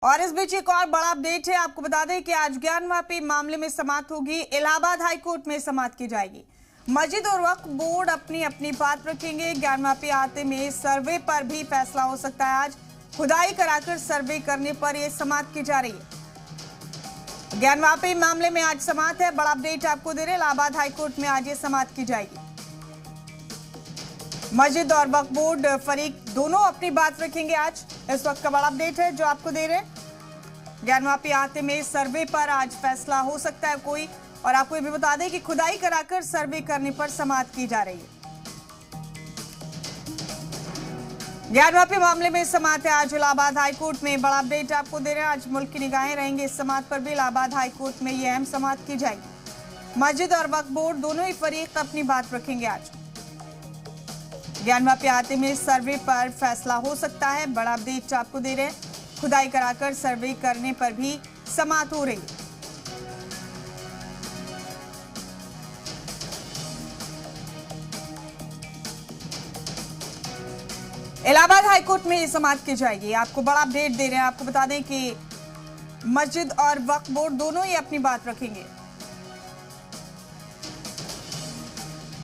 और इस बीच एक और बड़ा अपडेट है। आपको बता दें कि आज ज्ञानवापी मामले में समाअत होगी, इलाहाबाद हाईकोर्ट में समाअत की जाएगी। मस्जिद और वक्फ बोर्ड अपनी अपनी बात रखेंगे। ज्ञानवापी आते में सर्वे पर भी फैसला हो सकता है। आज खुदाई कराकर सर्वे करने पर यह समाअत की जा रही है। ज्ञानवापी मामले में आज समाअत है। बड़ा अपडेट आपको दे रहे हैं, इलाहाबाद हाईकोर्ट में आज ये समाअत की जाएगी। मस्जिद और वक्फ बोर्ड फरीक दोनों अपनी बात रखेंगे। आज इस वक्त का बड़ा अपडेट है जो आपको दे रहे हैं। ज्ञानवापी आते में सर्वे पर आज फैसला हो सकता है कोई, और आपको ये भी बता दें कि खुदाई कराकर सर्वे करने पर समाअत की जा रही है। ज्ञानवापी मामले में समाअत है आज इलाहाबाद हाईकोर्ट में। बड़ा अपडेट आपको दे रहे हैं। आज मुल्क की निगाहें रहेंगे इस समाअत पर भी। इलाहाबाद हाईकोर्ट में यह अहम समाअत की जाएगी। मस्जिद और वक्फ बोर्ड दोनों ही फरीक अपनी बात रखेंगे। आज ज्ञानवापी आते में सर्वे पर फैसला हो सकता है। बड़ा अपडेट आपको दे रहे हैं। खुदाई कराकर सर्वे करने पर भी समाअत हो रही है। इलाहाबाद हाईकोर्ट में समाअत की जाएगी। आपको बड़ा अपडेट दे रहे हैं। आपको बता दें कि मस्जिद और वक्फ बोर्ड दोनों ही अपनी बात रखेंगे।